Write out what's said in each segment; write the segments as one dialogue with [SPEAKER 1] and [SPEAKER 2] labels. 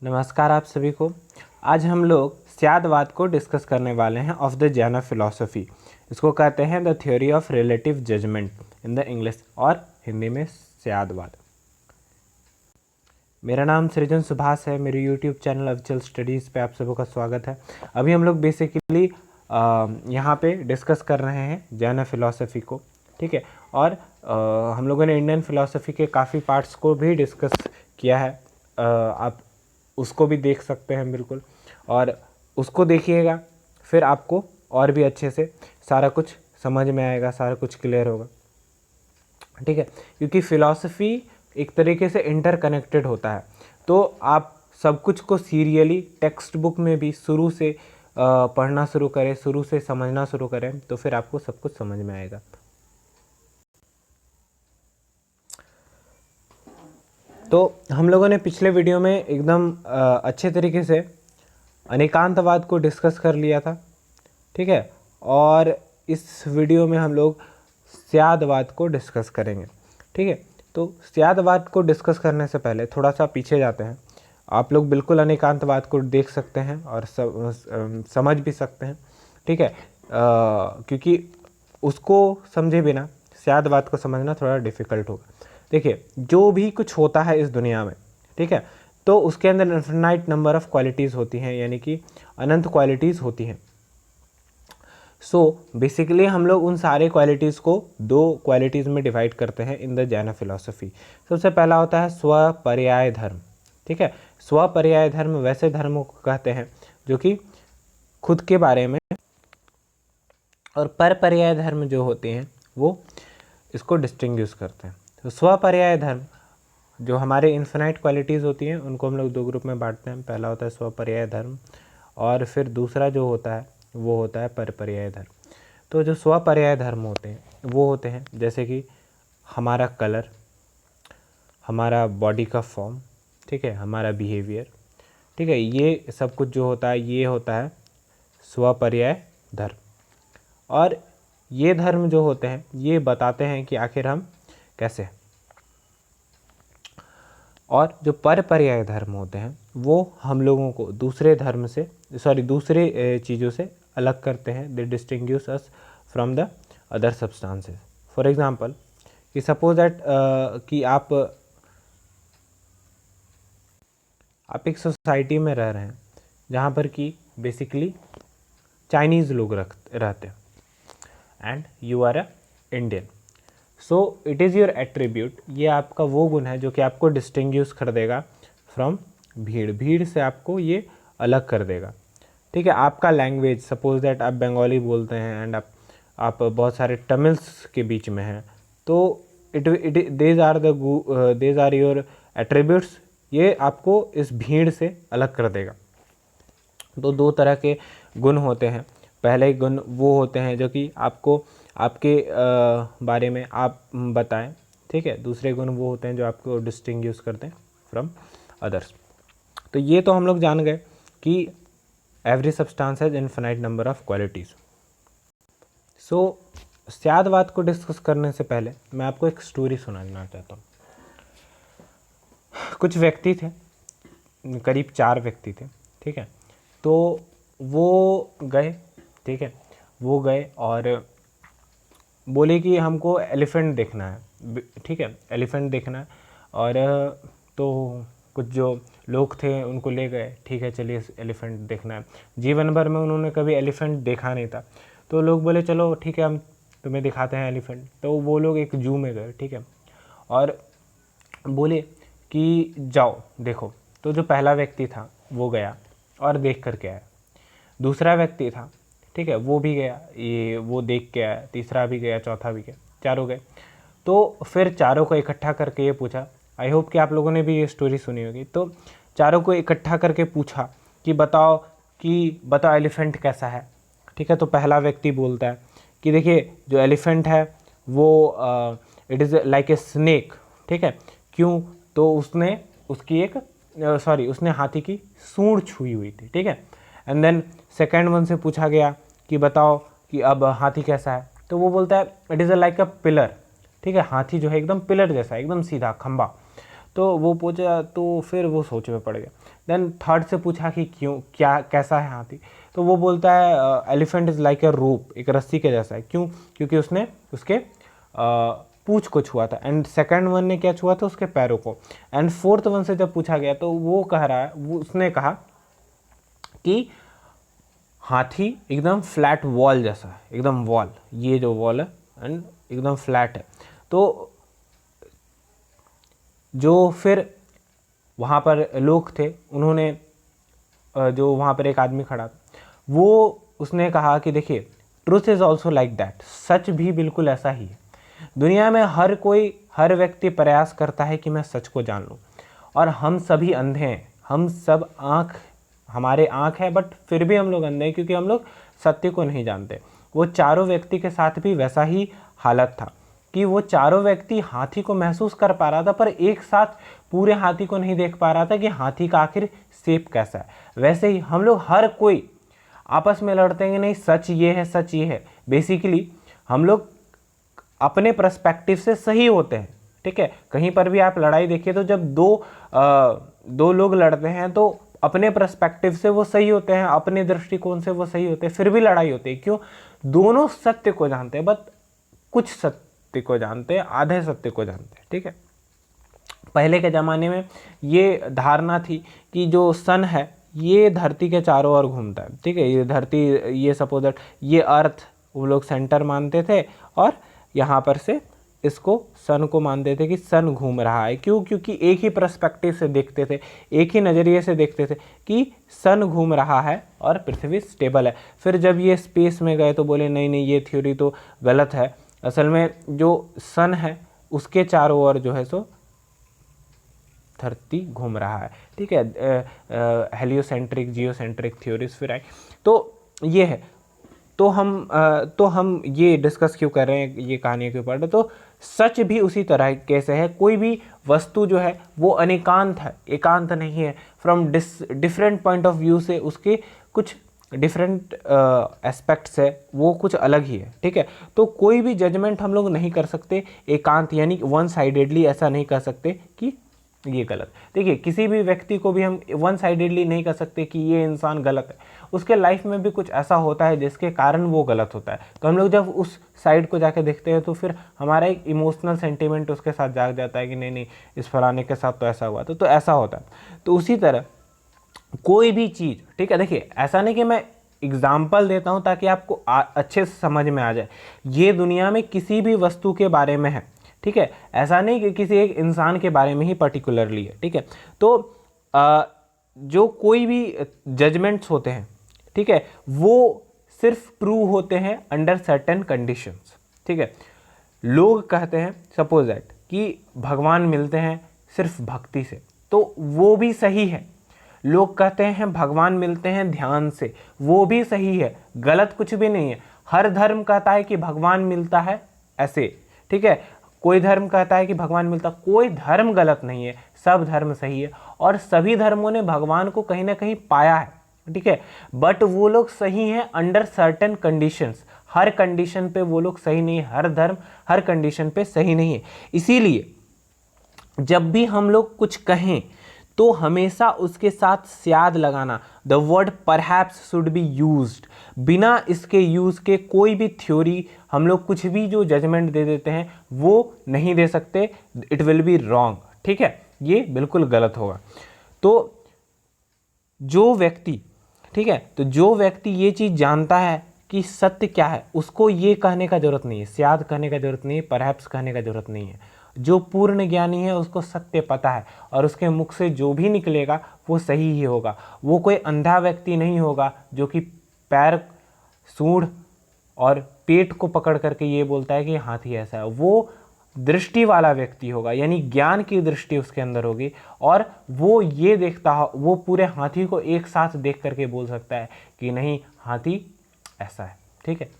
[SPEAKER 1] नमस्कार आप सभी को। आज हम लोग स्यादवाद को डिस्कस करने वाले हैं ऑफ द जैन फिलॉसफी। इसको कहते हैं the theory of relative judgement in the English और हिंदी में स्यादवाद। मेरा नाम सृजन सुभाष है। मेरे यूट्यूब चैनल अविचल स्टडीज़ पे आप सबों का स्वागत है। अभी हम लोग बेसिकली यहाँ पे डिस्कस कर रहे हैं जैन फिलॉसफी को, ठीक है। और हम लोगों ने इंडियन फिलॉसफी के काफ़ी पार्ट्स को भी डिस्कस किया है। आप उसको भी देख सकते हैं बिल्कुल, और उसको देखिएगा, फिर आपको और भी अच्छे से सारा कुछ समझ में आएगा, सारा कुछ क्लियर होगा, ठीक है। क्योंकि फ़िलॉसफी एक तरीके से इंटरकनेक्टेड होता है, तो आप सब कुछ को सीरियली टेक्स्ट बुक में भी शुरू से पढ़ना शुरू करें, शुरू से समझना शुरू करें, तो फिर आपको सब कुछ समझ में आएगा। तो हम लोगों ने पिछले वीडियो में एकदम अच्छे तरीके से अनेकांतवाद को डिस्कस कर लिया था, ठीक है। और इस वीडियो में हम लोग स्यादवाद को डिस्कस करेंगे, ठीक है। तो स्यादवाद को डिस्कस करने से पहले थोड़ा सा पीछे जाते हैं। आप लोग बिल्कुल अनेकांतवाद को देख सकते हैं और समझ भी सकते हैं, ठीक है। क्योंकि उसको समझे बिना स्यादवाद को समझना थोड़ा डिफ़िकल्ट होगा। देखिए, जो भी कुछ होता है इस दुनिया में, ठीक है, तो उसके अंदर इन्फिनाइट नंबर ऑफ क्वालिटीज़ होती हैं, यानी कि अनंत क्वालिटीज़ होती हैं। सो बेसिकली हम लोग उन सारे क्वालिटीज़ को दो क्वालिटीज़ में डिवाइड करते हैं इन द जैन फिलॉसफी। सबसे पहला होता है स्वपर्याय धर्म, ठीक है। स्वपर्याय धर्म वैसे धर्मों को कहते हैं जो कि खुद के बारे में, और परपर्याय धर्म जो होते हैं वो इसको डिस्टिंग्विश करते हैं। तो स्वपर्याय धर्म जो हमारे इन्फिनाइट क्वालिटीज़ होती हैं उनको हम लोग दो ग्रुप में बांटते हैं। पहला होता है स्वपर्याय धर्म, और फिर दूसरा जो होता है वो होता है परपर्याय धर्म। तो जो स्वपर्याय धर्म होते हैं वो होते हैं जैसे कि हमारा कलर, हमारा बॉडी का फॉर्म, ठीक है, हमारा बिहेवियर, ठीक है, ये सब कुछ जो होता है ये होता है स्वपर्याय धर्म। और ये धर्म जो होते हैं ये बताते हैं कि आखिर हम कैसे हैं। और जो परपर्याय धर्म होते हैं वो हम लोगों को दूसरे धर्म से दूसरे चीज़ों से अलग करते हैं। They distinguish us from the other substances. For example कि सपोज दैट कि आप एक सोसाइटी में रह रहे हैं जहाँ पर कि बेसिकली चाइनीज़ लोग रहते हैं, and you are a Indian. So it is your attribute, ये आपका वो गुण है जो कि आपको डिस्टिंग्विश कर देगा फ्रॉम भीड़ से आपको ये अलग कर देगा, ठीक है। आपका लैंग्वेज, सपोज दैट आप बंगाली बोलते हैं एंड आप बहुत सारे तमिल्स के बीच में हैं, तो देज आर योर एट्रीब्यूट्स, ये आपको इस भीड़ से अलग कर देगा। तो दो तरह के गुण होते हैं। पहले गुण वो होते हैं जो कि आपको आपके बारे में आप बताएं, ठीक है। दूसरे गुण वो होते हैं जो आपको डिस्टिंग्विश करते हैं फ्रॉम अदर्स। तो ये तो हम लोग जान गए कि every substance has infinite number of qualities. So Syadvada को डिस्कस करने से पहले मैं आपको एक स्टोरी सुनाना चाहता हूँ। कुछ व्यक्ति थे, करीब 4 व्यक्ति थे, ठीक है। तो वो गए, ठीक है, वो गए और बोले कि हमको एलिफेंट देखना है, ठीक है, एलिफेंट देखना है। और तो कुछ जो लोग थे उनको ले गए, ठीक है, चलिए एलिफेंट देखना है। जीवन भर में उन्होंने कभी एलिफेंट देखा नहीं था, तो लोग बोले चलो ठीक है हम तुम्हें दिखाते हैं एलिफेंट। तो वो लोग एक जू में गए, ठीक है, और बोले कि जाओ देखो। तो जो पहला व्यक्ति था वो गया और देख कर के आया। दूसरा व्यक्ति था, ठीक है, वो भी गया, ये वो देख के आया। तीसरा भी गया, चौथा भी गया, चारों गए। तो फिर चारों को इकट्ठा करके ये पूछा, आई होप कि आप लोगों ने भी ये स्टोरी सुनी होगी। तो चारों को इकट्ठा करके पूछा कि बताओ एलिफेंट कैसा है, ठीक है। तो पहला व्यक्ति बोलता है कि देखिए जो एलिफेंट है वो it is like a snake, ठीक है। क्यों? तो उसने हाथी की सूंड छुई हुई थी, ठीक है। एंड देन सेकेंड वन से पूछा गया कि बताओ कि अब हाथी कैसा है, तो वो बोलता है it is like a pillar, ठीक है। हाथी जो है एकदम पिलर जैसा, एकदम सीधा खंबा। तो वो पूछा, तो फिर वो सोच में पड़ गया। देन थर्ड से पूछा कि क्यों, क्या कैसा है हाथी, तो वो बोलता है एलिफेंट इज़ लाइक ए रोप, एक रस्सी के जैसा है। क्यों? क्योंकि उसने उसके पूंछ को छुआ था। एंड सेकंड वन ने क्या छुआ था? उसके पैरों को। एंड फोर्थ वन से जब पूछा गया तो वो कह रहा है, वो उसने कहा कि हाथी एकदम फ्लैट वॉल जैसा है, एकदम वॉल, ये जो वॉल है एंड एकदम फ्लैट है। तो जो फिर वहाँ पर लोग थे, उन्होंने जो वहाँ पर एक आदमी खड़ा था, वो उसने कहा कि देखिए, truth is also like that, सच भी बिल्कुल ऐसा ही है। दुनिया में हर व्यक्ति प्रयास करता है कि मैं सच को जान लूँ, और हम सभी अंधे हैं, हम सब हमारे आँख है, बट फिर भी हम लोग अंधे हैं क्योंकि हम लोग सत्य को नहीं जानते। वो चारों व्यक्ति के साथ भी वैसा ही हालत था कि वो चारों व्यक्ति हाथी को महसूस कर पा रहा था, पर एक साथ पूरे हाथी को नहीं देख पा रहा था कि हाथी का आखिर शेप कैसा है। वैसे ही हम लोग हर कोई आपस में लड़ते हैं कि नहीं सच ये है, सच ये है। बेसिकली हम लोग अपने पर्सपेक्टिव से सही होते हैं, ठीक है। कहीं पर भी आप लड़ाई देखिए तो जब दो लोग लड़ते हैं तो अपने पर्सपेक्टिव से वो सही होते हैं, अपने दृष्टिकोण से वो सही होते हैं, फिर भी लड़ाई होती है। क्यों? दोनों सत्य को जानते हैं, बट कुछ सत्य को जानते हैं, आधे सत्य को जानते हैं, ठीक है। पहले के ज़माने में ये धारणा थी कि जो सन है ये धरती के चारों ओर घूमता है, ठीक है। ये धरती, ये सपोज दैट ये अर्थ वो लोग सेंटर मानते थे, और यहाँ पर से इसको सन को मानते थे कि सन घूम रहा है। क्यों? क्योंकि एक ही पर्सपेक्टिव से देखते थे, एक ही नज़रिए से देखते थे कि सन घूम रहा है और पृथ्वी स्टेबल है। फिर जब ये स्पेस में गए तो बोले नहीं नहीं, ये थ्योरी तो गलत है। असल में जो सन है उसके चारों ओर जो है सो धरती घूम रहा है, ठीक है। हेलियोसेंट्रिक, जियोसेंट्रिक थ्योरीज फिर आई, तो ये है। तो हम ये डिस्कस क्यों कर रहे हैं ये कहानी के ऊपर? तो सच भी उसी तरह कैसे है, कोई भी वस्तु जो है वो अनेकांत है, एकांत नहीं है। From different point of view से उसके कुछ डिफरेंट एस्पेक्ट्स है, वो कुछ अलग ही है, ठीक है। तो कोई भी जजमेंट हम लोग नहीं कर सकते एकांत, यानी वन साइडेडली ऐसा नहीं कर सकते कि ये गलत। देखिए, किसी भी व्यक्ति को भी हम वन साइडेडली नहीं कर सकते कि ये इंसान गलत है। उसके लाइफ में भी कुछ ऐसा होता है जिसके कारण वो गलत होता है। तो हम लोग जब उस साइड को जाके देखते हैं तो फिर हमारा एक इमोशनल सेंटिमेंट उसके साथ जाग जाता है कि नहीं नहीं, इस फलाने के साथ तो ऐसा हुआ तो ऐसा होता है। तो उसी तरह कोई भी चीज़, ठीक है। देखिए, ऐसा नहीं कि मैं एग्जाम्पल देता हूँ ताकि आपको अच्छे से समझ में आ जाए। ये दुनिया में किसी भी वस्तु के बारे में है, ठीक है। ऐसा नहीं कि किसी एक इंसान के बारे में ही पर्टिकुलरली है, ठीक है। तो जो कोई भी जजमेंट्स होते हैं, ठीक है, वो सिर्फ ट्रू होते हैं अंडर सर्टेन कंडीशंस, ठीक है। लोग कहते हैं सपोज दैट कि भगवान मिलते हैं सिर्फ भक्ति से, तो वो भी सही है। लोग कहते हैं भगवान मिलते हैं ध्यान से, वो भी सही है, गलत कुछ भी नहीं है। हर धर्म कहता है कि भगवान मिलता है ऐसे, ठीक है। कोई धर्म कहता है कि भगवान मिलता, कोई धर्म गलत नहीं है, सब धर्म सही है, और सभी धर्मों ने भगवान को कहीं ना कहीं पाया है, ठीक है। बट वो लोग सही हैं अंडर सर्टेन कंडीशंस। हर कंडीशन पे वो लोग सही नहीं है, हर धर्म हर कंडीशन पे सही नहीं है। इसीलिए जब भी हम लोग कुछ कहें तो हमेशा उसके साथ स्याद लगाना, the word perhaps should be used. बिना इसके यूज के कोई भी थ्योरी हम लोग कुछ भी जो जजमेंट दे देते हैं वो नहीं दे सकते, इट विल बी रॉन्ग, ठीक है। ये बिल्कुल गलत होगा। तो जो व्यक्ति, ठीक है, तो जो व्यक्ति ये चीज़ जानता है कि सत्य क्या है, उसको ये कहने का जरूरत नहीं है, स्याद कहने का जरूरत नहीं है, परहैप्स कहने का जरूरत नहीं है। जो पूर्ण ज्ञानी है उसको सत्य पता है, और उसके मुख से जो भी निकलेगा वो सही ही होगा। वो कोई अंधा व्यक्ति नहीं होगा जो कि पैर, सूंड और पेट को पकड़ करके ये बोलता है कि हाथी ऐसा है। वो दृष्टि वाला व्यक्ति होगा, यानी ज्ञान की दृष्टि उसके अंदर होगी, और वो ये देखता हो, वो पूरे हाथी को एक साथ देख करके बोल सकता है कि नहीं, हाथी ऐसा है, ठीक है।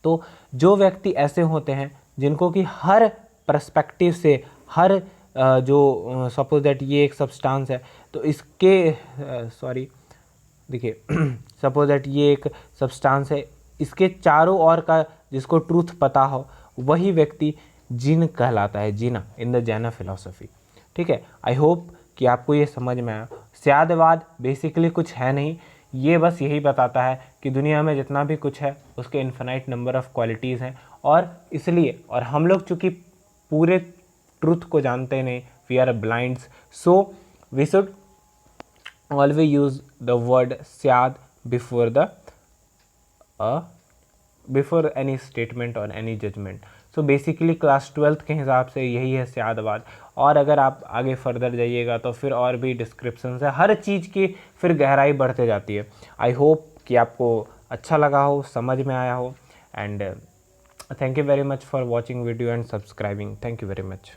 [SPEAKER 1] तो जो व्यक्ति ऐसे होते हैं जिनको कि हर पर्सपेक्टिव से, हर जो सपोज दैट ये एक सब्सटेंस है तो इसके देखिए सपोज दैट ये एक सब्सटेंस है, इसके चारों ओर का जिसको ट्रूथ पता हो वही व्यक्ति जिन कहलाता है, जीना इन द जैन फिलॉसफी। ठीक है। आई होप कि आपको ये समझ में आया। स्यादवाद बेसिकली कुछ है नहीं, ये बस यही बताता है कि दुनिया में जितना भी कुछ है उसके इन्फिनाइट नंबर ऑफ़ क्वालिटीज़ हैं, और इसलिए, और हम लोग चूँकि पूरे ट्रुथ को जानते नहीं, we are blinds, so we should always use the word syad before any statement or any judgement. So basically class 12th के हिसाब से यही है स्यादवाद। और अगर आप आगे फर्दर जाइएगा तो फिर और भी डिस्क्रिप्शन है, हर चीज़ की फिर गहराई बढ़ते जाती है। आई होप कि आपको अच्छा लगा हो, समझ में आया हो, and thank you very much for watching video and subscribing. Thank you very much.